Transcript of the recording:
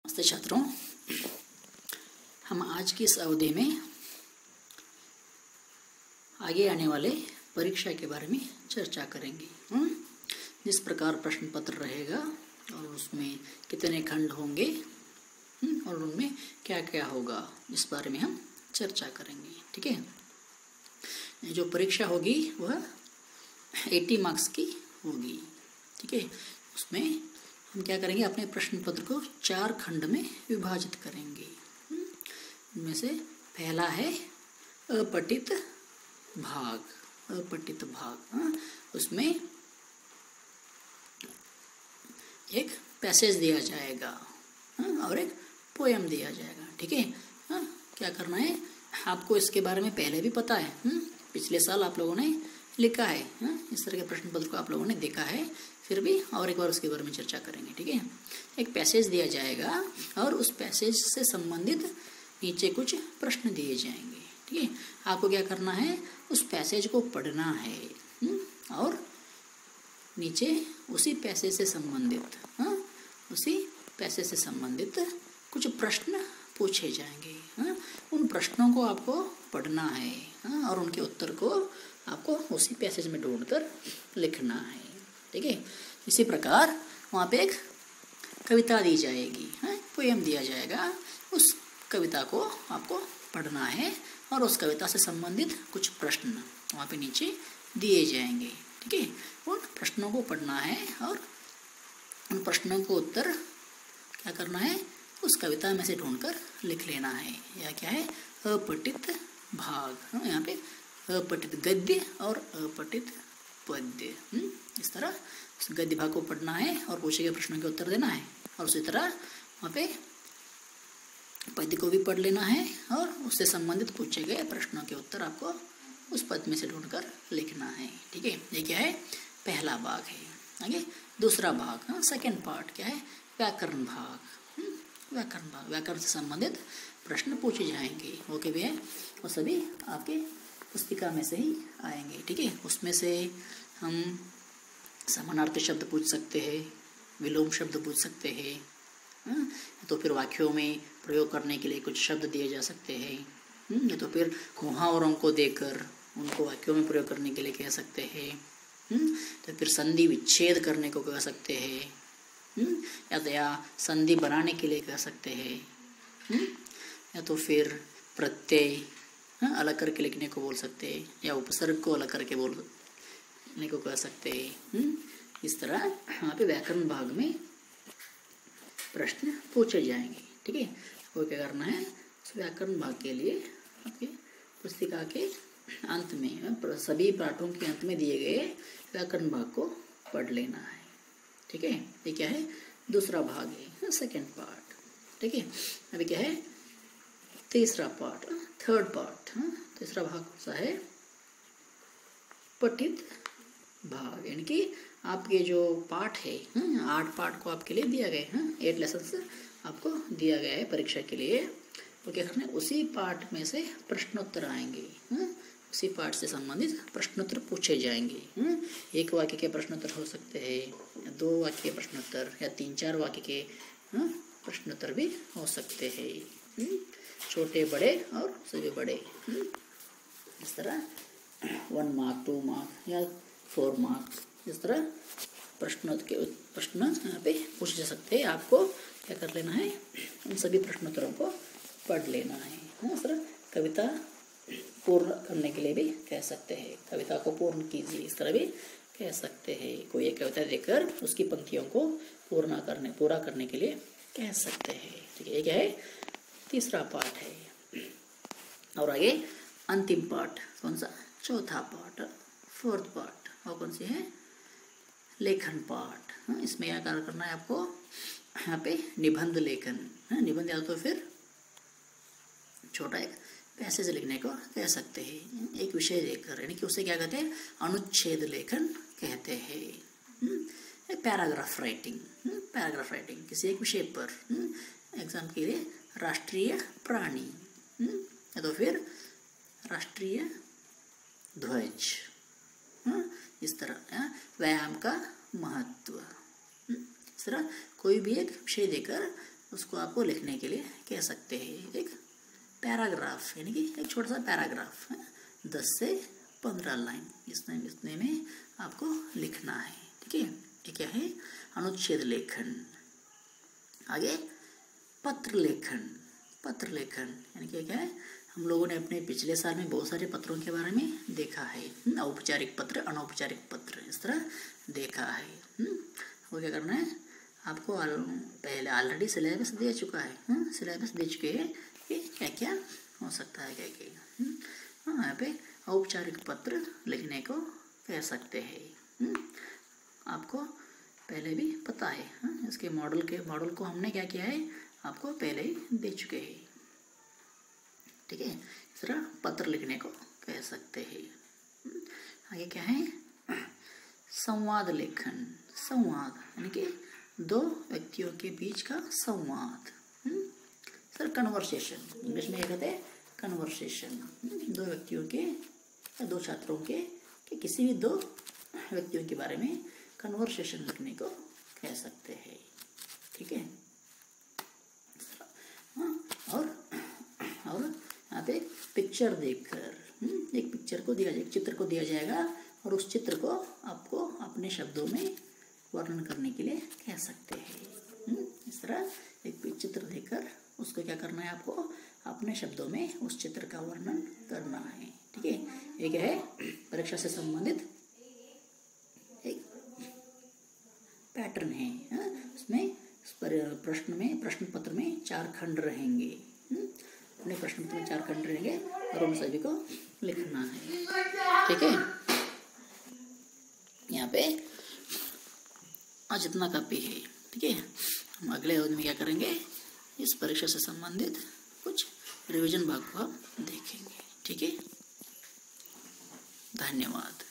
नमस्ते छात्रों, हम आज की इस अवधि में आगे आने वाले परीक्षा के बारे में चर्चा करेंगे। जिस प्रकार प्रश्न पत्र रहेगा और उसमें कितने खंड होंगे और उनमें क्या क्या होगा, इस बारे में हम चर्चा करेंगे। ठीक है। जो परीक्षा होगी वह 80 मार्क्स की होगी। ठीक है। उसमें हम क्या करेंगे, अपने प्रश्न पत्र को 4 खंड में विभाजित करेंगे। इनमें से पहला है अपठित भाग। अपठित भाग, उसमें एक पैसेज दिया जाएगा और एक पोयम दिया जाएगा। ठीक है। क्या करना है, आपको इसके बारे में पहले भी पता है। पिछले साल आप लोगों ने लिखा है। इस तरह के प्रश्न पत्र को आप लोगों ने देखा है, फिर भी और एक बार उसके बारे में चर्चा करेंगे। ठीक है। एक पैसेज दिया जाएगा और उस पैसेज से संबंधित नीचे कुछ प्रश्न दिए जाएंगे। ठीक है। आपको क्या करना है, उस पैसेज को पढ़ना है और नीचे उसी पैसेज से संबंधित कुछ प्रश्न पूछे जाएंगे। उन प्रश्नों को आपको पढ़ना है और उनके उत्तर को आपको उसी पैसेज में ढूंढकर लिखना है। ठीक है। इसी प्रकार वहाँ पे एक कविता दी जाएगी, पोयम दिया जाएगा। उस कविता को आपको पढ़ना है और उस कविता से संबंधित कुछ प्रश्न वहाँ पे नीचे दिए जाएंगे। ठीक है। उन प्रश्नों को पढ़ना है और उन प्रश्नों को उत्तर क्या करना है, उस कविता में से ढूंढकर लिख लेना है। या क्या है, अपठित भाग। यहाँ पे अपठित गद्य और अपठित पद्य। इस तरह उस गद्य भाग को पढ़ना है और पूछे गए प्रश्नों के उत्तर देना है, और उसी तरह वहाँ पे पद्य को भी पढ़ लेना है और उससे संबंधित पूछे गए प्रश्नों के उत्तर आपको उस पद्य में से ढूंढकर लिखना है। ठीक है। ये क्या है, पहला भाग है। आगे दूसरा भाग, सेकेंड पार्ट क्या है, व्याकरण भाग। व्याकरण भाग, व्याकरण से संबंधित प्रश्न पूछे जाएंगे। ओके भैया, वो सभी आपके पुस्तिका में से ही आएंगे। ठीक है। उसमें से हम समानार्थी शब्द पूछ सकते हैं, विलोम शब्द पूछ सकते हैं, तो फिर वाक्यों में प्रयोग करने के लिए कुछ शब्द दिए जा सकते हैं, या तो फिर मुहावरों को देकर उनको वाक्यों में प्रयोग करने के लिए कह सकते हैं, तो फिर संधि विच्छेद करने को कह सकते हैं, या संधि बनाने के लिए कह सकते हैं, या तो फिर प्रत्यय अलग करके लिखने को बोल सकते हैं, या उपसर्ग को अलग करके बोलने को कह सकते हैं। इस तरह यहाँ पे व्याकरण भाग में प्रश्न पूछे जाएंगे। ठीक है। वो क्या करना है, व्याकरण भाग के लिए आपके पुस्तिका के अंत में, सभी पाठों के अंत में दिए गए व्याकरण भाग को पढ़ लेना है। ठीक है। ये क्या है, दूसरा भाग है, सेकेंड पार्ट। ठीक है। अभी क्या है, तीसरा पार्ट, थर्ड पार्ट। तीसरा भाग कौन सा है, पठित भाग। यानी कि आपके जो पाठ है, 8 पाठ को आपके लिए दिया गया है, 8 लेसन आपको दिया गया है परीक्षा के लिए। तो क्या करना है, उसी पाठ में से प्रश्नोत्तर आएंगे। उसी पाठ से संबंधित प्रश्नोत्तर पूछे जाएंगे। 1 वाक्य के प्रश्नोत्तर हो सकते हैं, 2 वाक्य के प्रश्नोत्तर, या 3-4 वाक्य के प्रश्नोत्तर भी हो सकते हैं, छोटे बड़े और सभी बड़े। इस तरह 1 मार्क, 2 मार्क या 4 मार्क, इस तरह प्रश्न यहाँ पे पूछे जा सकते हैं। आपको क्या कर लेना है, उन सभी प्रश्नोत्तरों को पढ़ लेना है। इस तरह कविता पूर्ण करने के लिए भी कह सकते हैं, कविता को पूर्ण कीजिए, इस तरह भी कह सकते हैं। कोई एक कविता देकर उसकी पंक्तियों को पूरा करने के लिए कह सकते हैं। ठीक है। ये क्या है, तीसरा पार्ट है। और आगे अंतिम पार्ट कौन सा, चौथा पार्ट, फोर्थ पार्ट, और कौन सी है, लेखन पार्ट। इसमें क्या करना है आपको, यहाँ पे निबंध लेखन, निबंध या तो फिर छोटा एक पैसेज लिखने को कह सकते हैं, एक विषय लेकर, यानी कि उसे क्या कहते हैं, अनुच्छेद लेखन कहते हैं। पैराग्राफ राइटिंग किसी एक विषय पर, एग्जाम के लिए राष्ट्रीय प्राणी, या तो फिर राष्ट्रीय ध्वज, इस तरह व्यायाम का महत्व। इस तरह कोई भी एक विषय देकर उसको आपको लिखने के लिए कह सकते हैं एक पैराग्राफ, यानी कि एक छोटा सा पैराग्राफ है, 10 से 15 लाइन इतने में आपको लिखना है। ठीक है, ये क्या है? अनुच्छेद लेखन। आगे पत्र लेखन। पत्र लेखन यानी क्या है? हम लोगों ने अपने पिछले साल में बहुत सारे पत्रों के बारे में देखा है, औपचारिक पत्र, अनौपचारिक पत्र, इस तरह देखा है। वो क्या करना है आपको, पहले ऑलरेडी सिलेबस दे चुका है, सिलेबस दे चुके हैं कि क्या क्या हो सकता है, क्या क्या यहाँ पे औपचारिक पत्र लिखने को कह सकते हैं। आपको पहले भी पता है, इसके मॉडल को हमने क्या किया है आपको पहले ही दे चुके हैं। ठीक है, इस तरह पत्र लिखने को कह सकते हैं। आगे क्या है? संवाद लेखन। संवाद यानी कि दो व्यक्तियों के बीच का संवाद, सर कन्वर्सेशन, इंग्लिश में ये कहते हैं कन्वर्सेशन। दो व्यक्तियों के या दो छात्रों के कि किसी भी दो व्यक्तियों के बारे में कन्वर्सेशन लिखने को कह सकते हैं। ठीक है, और यहाँ पे पिक्चर देखकर एक पिक्चर को दिया जाएगा, चित्र को दिया जाएगा और उस चित्र को आपको अपने शब्दों में वर्णन करने के लिए कह सकते हैं। इस तरह एक चित्र देखकर उसको क्या करना है आपको अपने शब्दों में उस चित्र का वर्णन करना है। ठीक है, ये क्या है? परीक्षा से संबंधित एक पैटर्न है। उसमें प्रश्न पत्र में 4 खंड रहेंगे। अपने प्रश्न पत्र में 4 खंड रहेंगे और उन सभी को लिखना है। ठीक है, यहाँ पे आज इतना काफी है। ठीक है, हम अगले अवधि में क्या करेंगे, इस परीक्षा से संबंधित कुछ रिवीजन भाग को हम देखेंगे। ठीक है, धन्यवाद।